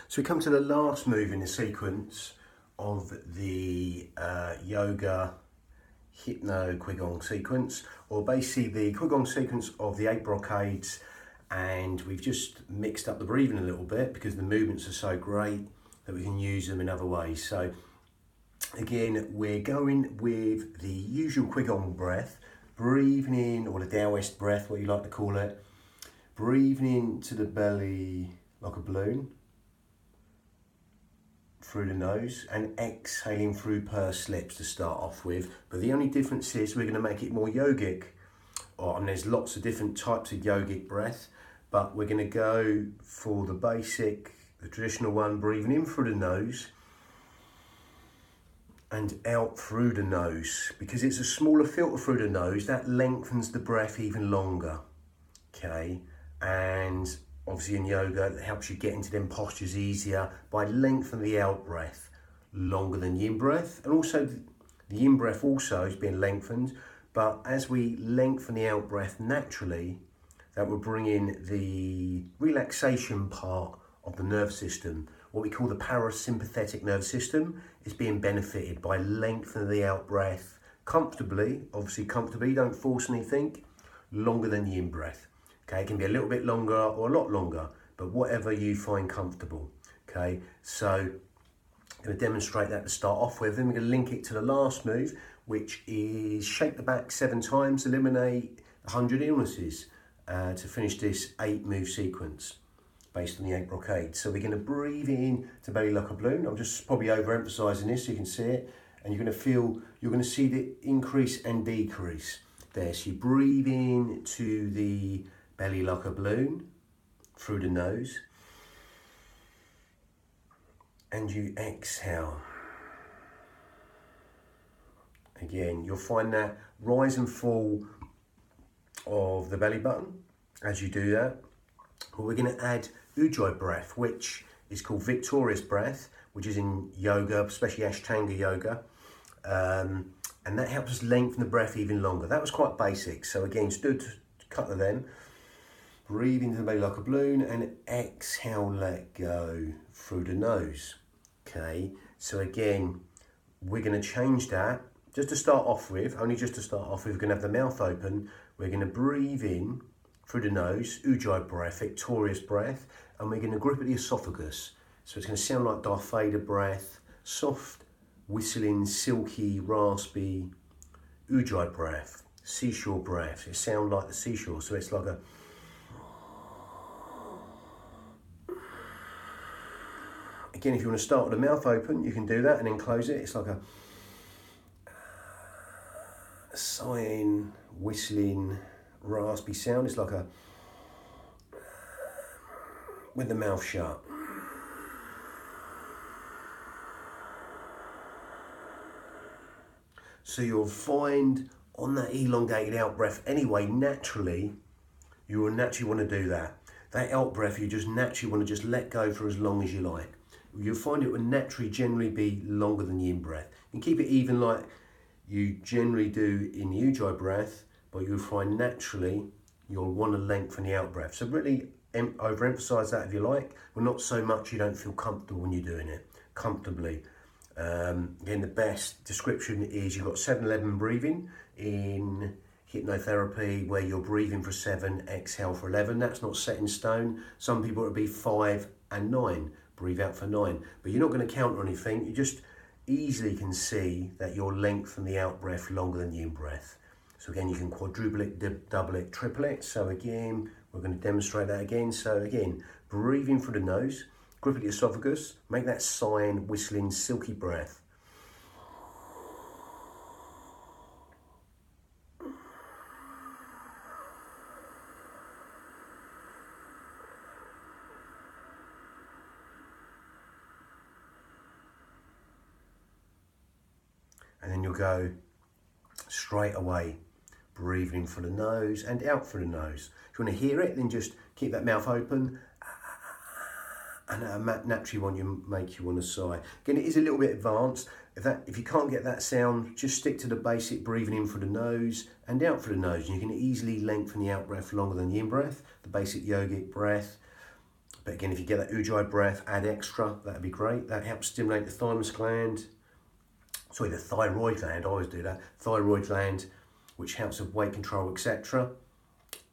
So we come to the last move in the sequence of the yoga hypno qigong sequence, or basically the qigong sequence of the 8 brocades, and we've just mixed up the breathing a little bit because the movements are so great that we can use them in other ways. So again, we're going with the usual qigong breath, breathing in, or the Taoist breath, what you like to call it, breathing into the belly like a balloon through the nose and exhaling through pursed lips to start off with. But the only difference is we're going to make it more yogic, and there's lots of different types of yogic breath, but we're going to go for the basic, the traditional one, breathing in through the nose and out through the nose. Because it's a smaller filter through the nose, that lengthens the breath even longer, okay? And obviously in yoga, it helps you get into them postures easier by lengthening the out breath longer than the in breath. And also the in breath also is being lengthened, but as we lengthen the out breath naturally, that will bring in the relaxation part of the nerve system. What we call the parasympathetic nervous system is being benefited by lengthening the out breath comfortably, obviously comfortably, don't force anything, longer than the in breath. Okay, it can be a little bit longer or a lot longer, but whatever you find comfortable. Okay, so I'm going to demonstrate that to start off with. Then we're going to link it to the last move, which is shake the back 7 times, eliminate 100 illnesses, to finish this 8 move sequence based on the 8 brocades. So we're going to breathe in to belly like a balloon. I'm just probably overemphasizing this so you can see it, and you're going to see the increase and decrease there. So you breathe in to the belly like a balloon through the nose, and you exhale. Again, you'll find that rise and fall of the belly button as you do that. But we're going to add ujjayi breath, which is called victorious breath, which is in yoga, especially Ashtanga yoga, and that helps us lengthen the breath even longer. That was quite basic. So again, stood, couple of them. Breathe into the belly like a balloon and exhale, let go through the nose. Okay, so again, we're going to change that. Just to start off with, we're going to have the mouth open. We're going to breathe in through the nose, ujjayi breath, victorious breath, and we're going to grip at the esophagus. So it's going to sound like Darth Vader breath, soft, whistling, silky, raspy, ujjayi breath, seashore breath. It sounds like the seashore, so it's like a... Again, if you want to start with the mouth open, you can do that and then close it. It's like a sighing, whistling, raspy sound. It's like a... with the mouth shut. So you'll find on that elongated out breath anyway, naturally, you will naturally want to do that. That out breath, you just naturally want to just let go for as long as you like. You'll find it will naturally generally be longer than the in breath. You can keep it even like you generally do in the ujjayi breath, but you'll find naturally you'll want to lengthen the out breath. So really overemphasize that if you like, but not so much you don't feel comfortable when you're doing it comfortably. Again, the best description is you've got 7-11 breathing in hypnotherapy, where you're breathing for 7, exhale for 11. That's not set in stone. Some people it would be 5 and 9. Breathe out for 9, but you're not going to count or anything. You just easily can see that you'll lengthen the out breath longer than the in breath. So again, you can quadruple it, double it, triple it. So again, we're going to demonstrate that again. So again, breathing through the nose, grip at the esophagus, make that sighing, whistling, silky breath. And then you'll go straight away, breathing through the nose and out through the nose. If you want to hear it, then just keep that mouth open, and that naturally make you want to sigh. Again, it is a little bit advanced. If you can't get that sound, just stick to the basic breathing in through the nose and out through the nose. And you can easily lengthen the out breath longer than the in breath, the basic yogic breath. But again, if you get that ujjayi breath, add extra, that'd be great. That helps stimulate the thymus gland. Sorry, the thyroid gland, I always do that. Thyroid gland, which helps with weight control, etc.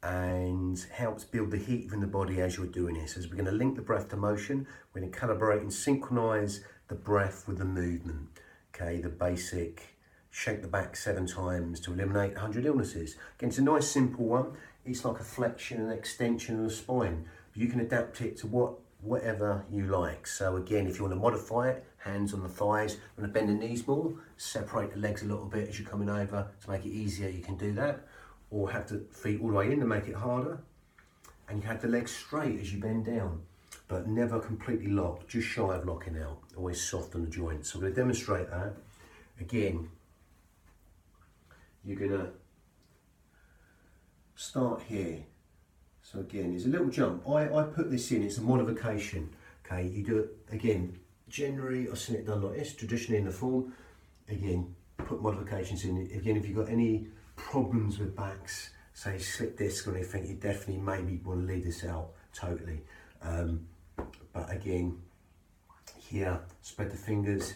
And helps build the heat within the body as you're doing this. As we're going to link the breath to motion, we're going to calibrate and synchronize the breath with the movement. Okay, the basic shake the back 7 times to eliminate 100 illnesses. Again, it's a nice simple one. It's like a flexion and extension of the spine. You can adapt it to whatever you like. So again, if you want to modify it, hands on the thighs, you want to bend the knees more, separate the legs a little bit as you're coming over to make it easier, you can do that. Or have the feet all the way in to make it harder. And you have the legs straight as you bend down, but never completely locked, just shy of locking out. Always soft on the joints. So I'm going to demonstrate that. Again, you're going to start here. So again, there's a little jump. I put this in, it's a modification. Okay, you do it again. Generally, I've seen it done like this, traditionally in the form. Again, put modifications in. Again, if you've got any problems with backs, say slip disc or anything, you definitely maybe want to leave this out totally. But again, here, spread the fingers,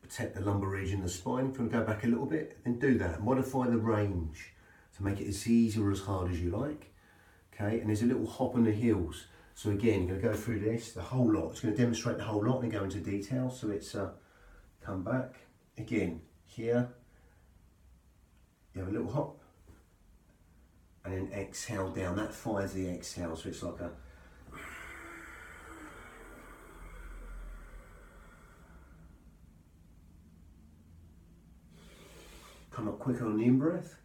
protect the lumbar region of the spine. If you want to go back a little bit, then do that. Modify the range to make it as easy or as hard as you like. Okay, and there's a little hop on the heels. So again, you're going to go through this, the whole lot. It's going to demonstrate the whole lot and go into detail. So it's come back. Again, here, you have a little hop. And then exhale down. That fires the exhale. So it's like a... Come up quicker on the in-breath.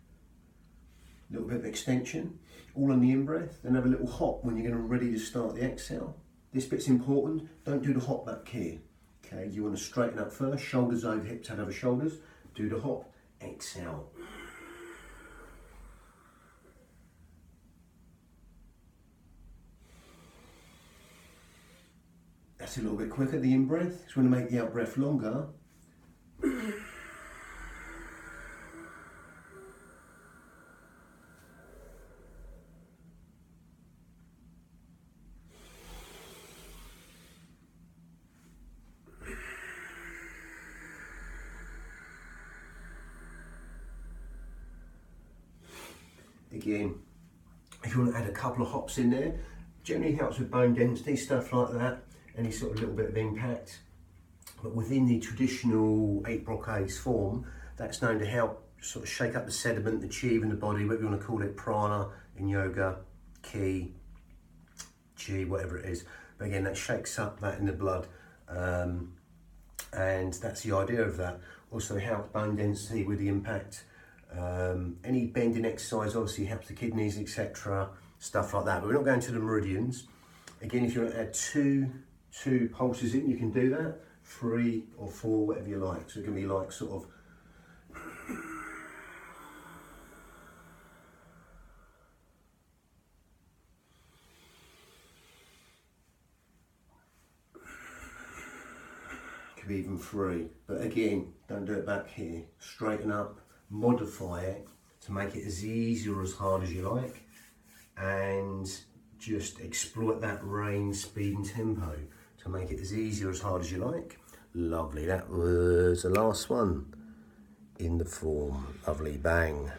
A little bit of extension, all on the in-breath. Then have a little hop when you're going to ready to start the exhale. This bit's important. Don't do the hop back here. Okay, you want to straighten up first, shoulders over hips, head over shoulders. Do the hop, exhale. That's a little bit quicker, the in-breath. Just want to make the out-breath longer. Again, if you want to add a couple of hops in there, generally helps with bone density, stuff like that, any sort of little bit of impact. But within the traditional 8 brocades form, that's known to help sort of shake up the sediment, the chi in the body, whatever you want to call it, prana in yoga, ki, chi, whatever it is. But again, that shakes up that in the blood, and that's the idea of that. Also helps bone density with the impact. Any bending exercise obviously helps the kidneys, etc., stuff like that. But we're not going to the meridians. Again, if you want to add two pulses in, you can do that. 3 or 4, whatever you like. So it can be like sort of. Could be even 3. But again, don't do it back here. Straighten up. Modify it to make it as easy or as hard as you like, and just exploit that range, speed and tempo to make it as easy or as hard as you like. Lovely, that was the last one in the form. Lovely, bang.